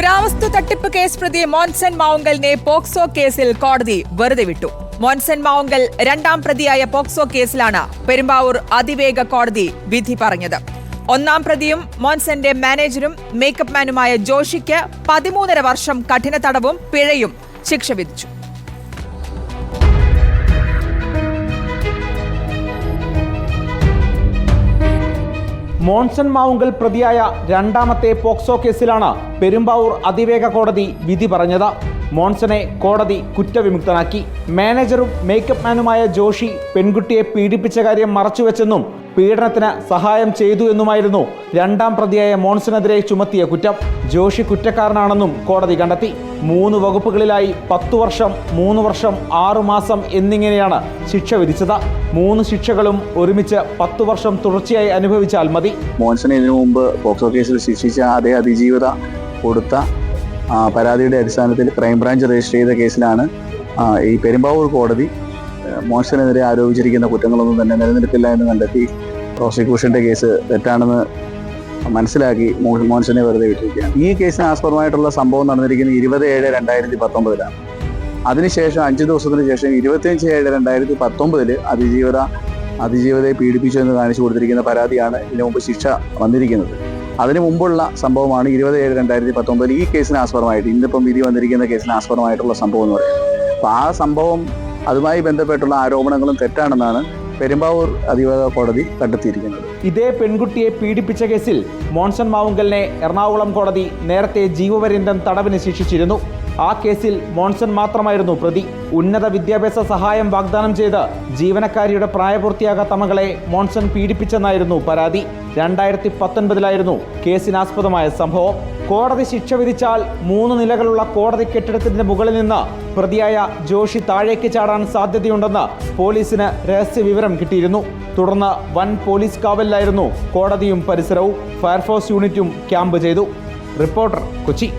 പുരാവസ്തു തട്ടിപ്പ് കേസ് പ്രതി മോൻസൺ മാവുങ്കലിനെ പോക്സോ കേസിൽ കോടതി വെറുതെ വിട്ടു. മോൻസൺ മാവുങ്കൽ രണ്ടാം പ്രതിയായ പോക്സോ കേസിലാണ് പെരുമ്പാവൂർ അതിവേഗ കോടതി വിധി പറഞ്ഞത്. ഒന്നാം പ്രതിയും മോൻസന്റെ മാനേജരും മേക്കപ്പ് മാനുമായ ജോഷിക്ക് 13.5 വർഷം കഠിന തടവും പിഴയും ശിക്ഷ വിധിച്ചു. മോൻസൺ മാവുങ്കൽ പ്രതിയായ രണ്ടാമത്തെ പോക്സോ കേസിലാണ് പെരുമ്പാവൂർ അതിവേഗ കോടതി വിധി പറഞ്ഞത്. മോൻസനെ കോടതി കുറ്റവിമുക്തനാക്കി. മാനേജറും മേക്കപ്പ് മാനുമായ ജോഷി പെൺകുട്ടിയെ പീഡിപ്പിച്ച കാര്യം മറച്ചുവെച്ചെന്നും പീഡനത്തിന് സഹായം ചെയ്തു എന്നുമായിരുന്നു രണ്ടാം പ്രതിയായ മോൻസനെതിരെ ചുമത്തിയ കുറ്റം. ജോഷി കുറ്റക്കാരനാണെന്നും കോടതി കണ്ടെത്തി. 3 വകുപ്പുകളിലായി 10 വർഷം, 3 വർഷം, 6 മാസം എന്നിങ്ങനെയാണ് ശിക്ഷ വിധിച്ചത്. 3 ശിക്ഷകളും ഒരുമിച്ച് 10 വർഷം തുടർച്ചയായി അനുഭവിച്ചാൽ മതി. മോൻസനെ ഇതിനു മുമ്പ് പോക്സോ കേസിൽ ശിക്ഷിച്ച അതേ അതിജീവിത കൊടുത്ത പരാതിയുടെ അടിസ്ഥാനത്തിൽ ക്രൈംബ്രാഞ്ച് രജിസ്റ്റർ ചെയ്ത കേസിലാണ് ഈ പെരുമ്പാവൂർ കോടതി മോൻസനെതിരെ ആരോപിച്ചിരിക്കുന്ന കുറ്റങ്ങളൊന്നും തന്നെ നിലനിൽക്കില്ല എന്ന് കണ്ടെത്തി പ്രോസിക്യൂഷന്റെ കേസ് തെറ്റാണെന്ന് മനസ്സിലാക്കി മോൻസനെ വെറുതെ വിട്ടിരിക്കുകയാണ്. ഈ കേസിന് ആസ്പദമായിട്ടുള്ള സംഭവം നടന്നിരിക്കുന്നത് 20/7/2019 അതിനുശേഷം 5 ദിവസത്തിന് ശേഷം 25/7/2019 അതിജീവിതയെ പീഡിപ്പിച്ചു എന്ന് കാണിച്ചു കൊടുത്തിരിക്കുന്ന പരാതിയാണ് ഇതിനു മുമ്പ് ശിക്ഷ വന്നിരിക്കുന്നത്. അതിനു മുമ്പുള്ള സംഭവമാണ് 20/7/2019 ഈ കേസിന് ആസ്പദമായിട്ട് ഇന്നിപ്പം വിധി വന്നിരിക്കുന്ന കേസിന് ആസ്പദമായിട്ടുള്ള സംഭവം എന്ന് പറയുന്നത്. അപ്പോൾ ആ സംഭവം അതുമായി ബന്ധപ്പെട്ടുള്ള ആരോപണങ്ങളും തെറ്റാണെന്നാണ് പെരുമ്പാവൂർ അതിവേഗ കോടതി കണ്ടെത്തിയിരിക്കുന്നത്. ഇതേ പെൺകുട്ടിയെ പീഡിപ്പിച്ച കേസിൽ മോൻസൺ മാവുങ്കലിനെ എറണാകുളം കോടതി നേരത്തെ ജീവപര്യന്തം തടവിന് ശിക്ഷിച്ചിരുന്നു. ആ കേസിൽ മോൻസൺ മാത്രമായിരുന്നു പ്രതി. ഉന്നത വിദ്യാഭ്യാസ സഹായം വാഗ്ദാനം ചെയ്ത് ജീവനക്കാരിയുടെ പ്രായപൂർത്തിയാകാത്ത മകളെ മോൻസൺ പീഡിപ്പിച്ചെന്നായിരുന്നു പരാതി. 2019 കേസിനാസ്പദമായ സംഭവം. കോടതി ശിക്ഷ വിധിച്ചാൽ 3 നിലകളുള്ള കോടതി കെട്ടിടത്തിന്റെ മുകളിൽ നിന്ന് പ്രതിയായ ജോഷി താഴേക്ക് ചാടാൻ സാധ്യതയുണ്ടെന്ന് പോലീസിന് രഹസ്യ വിവരം കിട്ടിയിരുന്നു. തുടർന്ന് വൻ പോലീസ് കാവലിലായിരുന്നു കോടതിയും പരിസരവും. ഫയർഫോഴ്സ് യൂണിറ്റും ക്യാമ്പ് ചെയ്തു. റിപ്പോർട്ടർ, കൊച്ചി.